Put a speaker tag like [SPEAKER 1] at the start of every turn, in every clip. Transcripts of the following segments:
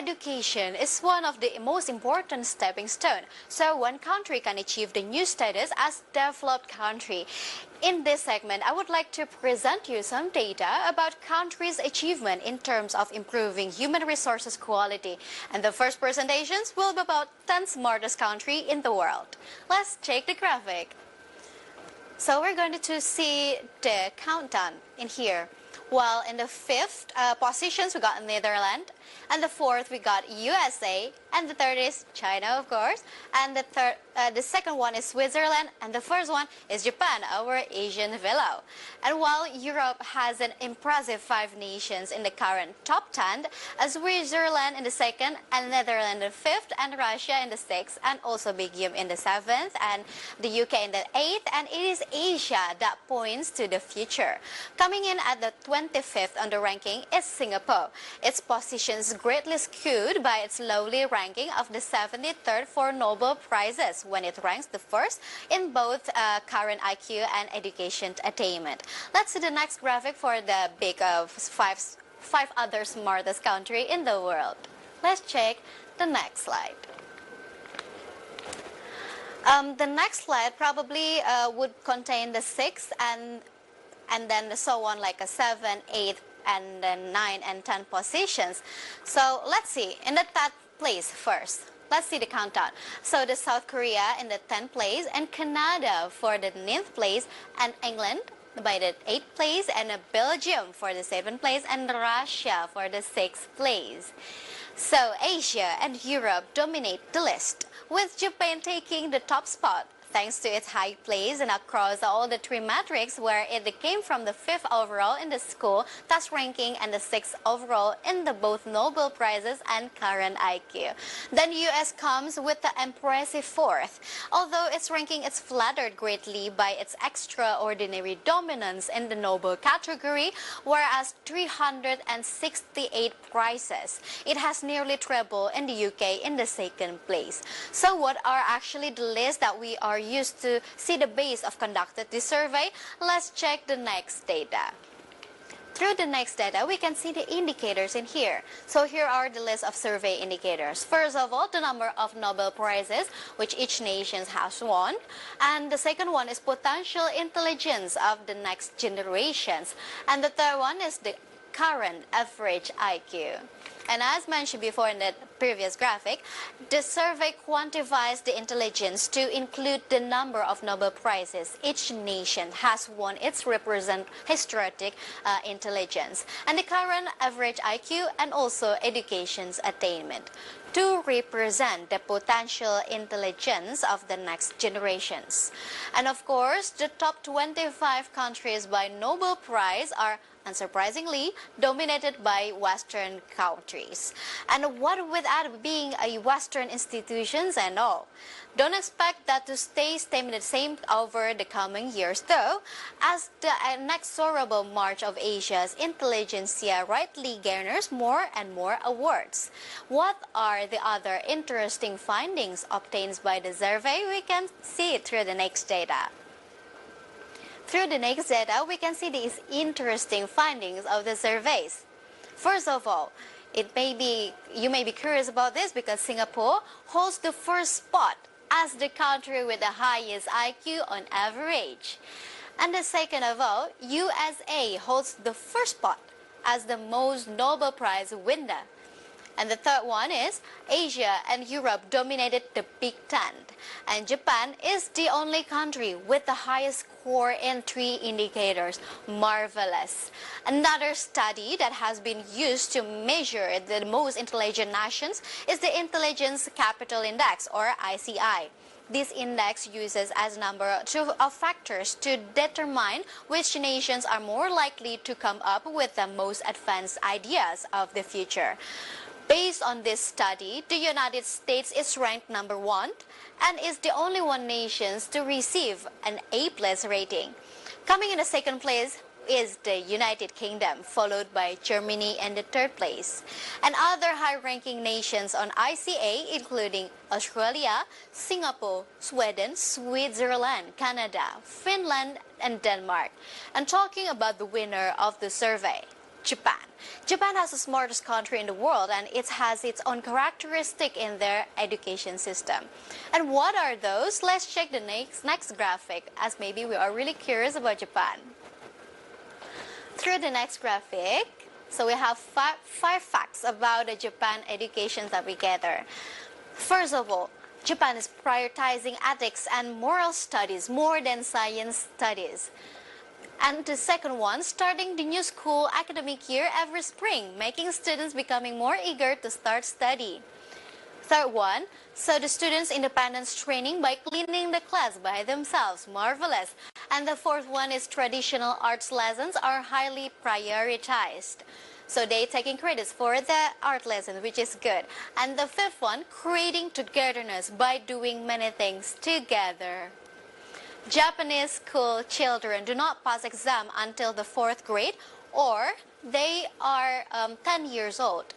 [SPEAKER 1] education is one of the most important stepping stones, so one country can achieve the new status as developed country. In this segment, I would like to present you some data about countries' achievement in terms of improving human resources quality. And the first presentations will be about 10 smartest country in the world. Let's check the graphic. So we're going to see the countdown in here. While in the fifth positions we got Netherlands, and the fourth we got USA, and the third is China, of course, and the second one is Switzerland, and the first one is Japan, our Asian fellow. And while Europe has an impressive 5 nations in the current top 10, Switzerland in the second, and Netherlands in the fifth, and Russia in the sixth, and also Belgium in the seventh, and the UK in the eighth, and it is Asia that points to the future. Coming in at the 25th on the ranking is Singapore. Its position is greatly skewed by its lowly ranking of the 73rd for Nobel Prizes when it ranks the first in both current IQ and education attainment. Let's see the next graphic for the big five other smartest country in the world. Let's check the next slide. The next slide probably would contain the 6th and then so on, like a 7, 8, and then 9 and 10 positions. So let's see, in the 10th place first. Let's see the countdown. So the South Korea in the 10th place, and Canada for the 9th place, and England by the 8th place, and Belgium for the 7th place, and Russia for the 6th place. So Asia and Europe dominate the list, with Japan taking the top spot thanks to its high place and across all the 3 metrics, where it came from the 5th overall in the school test ranking and the 6th overall in the both Nobel Prizes and current IQ. Then US comes with the impressive 4th, although its ranking is flattered greatly by its extraordinary dominance in the Nobel category, whereas 368 prizes. It has nearly treble in the UK in the 2nd place. So what are actually the lists that we are used to see the base of conducted this survey? Let's check the next data. Through the next data, we can see the indicators in here. So here are the list of survey indicators. First of all, the number of Nobel Prizes which each nation has won. And the second one is potential intelligence of the next generations. And the third one is the current average IQ. And as mentioned before in the previous graphic, the survey quantifies the intelligence to include the number of Nobel Prizes each nation has won. Its represent historic intelligence and the current average IQ and also education's attainment to represent the potential intelligence of the next generations. And of course, the top 25 countries by Nobel Prize are unsurprisingly dominated by Western countries. And what with that being a Western institutions and all, don't expect that to stay the same over the coming years though, as the inexorable march of Asia's intelligentsia rightly garners more and more awards. What are the other interesting findings obtained by the survey? We can see it through the next data. Through the next data, we can see these interesting findings of the surveys. First of all, you may be curious about this because Singapore holds the first spot as the country with the highest IQ on average. And the second of all, USA holds the first spot as the most Nobel Prize winner. And the third one is Asia and Europe dominated the Big Ten. And Japan is the only country with the highest score in 3 indicators. Marvelous. Another study that has been used to measure the most intelligent nations is the Intelligence Capital Index, or ICI. This index uses as number of factors to determine which nations are more likely to come up with the most advanced ideas of the future. Based on this study, the United States is ranked number 1 and is the only one nation to receive an A+ rating. Coming in the second place is the United Kingdom, followed by Germany in the third place. And other high-ranking nations on ICA, including Australia, Singapore, Sweden, Switzerland, Canada, Finland, and Denmark. And talking about the winner of the survey, Japan. Japan has the smartest country in the world, and it has its own characteristic in their education system. And what are those? Let's check the next graphic, as maybe we are really curious about Japan. Through the next graphic, so we have five facts about the Japan education that we gather. First of all, Japan is prioritizing ethics and moral studies more than science studies. And the second one, starting the new school academic year every spring, making students becoming more eager to start study. Third one, so the students' independence training by cleaning the class by themselves, marvelous. And the fourth one is traditional arts lessons are highly prioritized. So they taking credits for the art lesson, which is good. And the fifth one, creating togetherness by doing many things together. Japanese school children do not pass exam until the 4th grade, or they are 10 years old.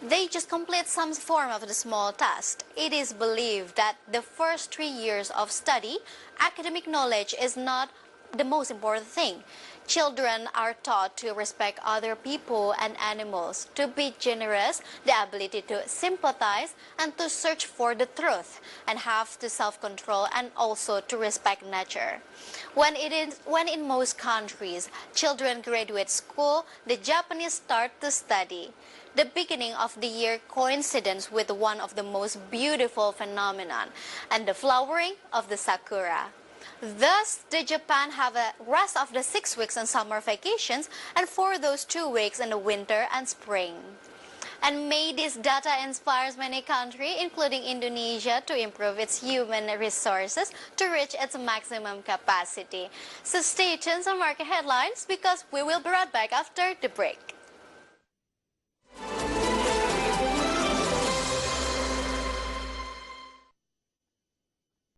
[SPEAKER 1] They just complete some form of the small test. It is believed that the first 3 years of study, academic knowledge is not the most important thing. Children are taught to respect other people and animals, to be generous, the ability to sympathize, and to search for the truth, and have the self-control, and also to respect nature. When in most countries, children graduate school, the Japanese start to study. The beginning of the year coincides with one of the most beautiful phenomenon, and the flowering of the sakura. Thus, the Japan have a rest of the 6 weeks on summer vacations, and for those 2 weeks in the winter and spring. And may this data inspires many countries, including Indonesia, to improve its human resources to reach its maximum capacity. So stay tuned to market headlines, because we will be right back after the break.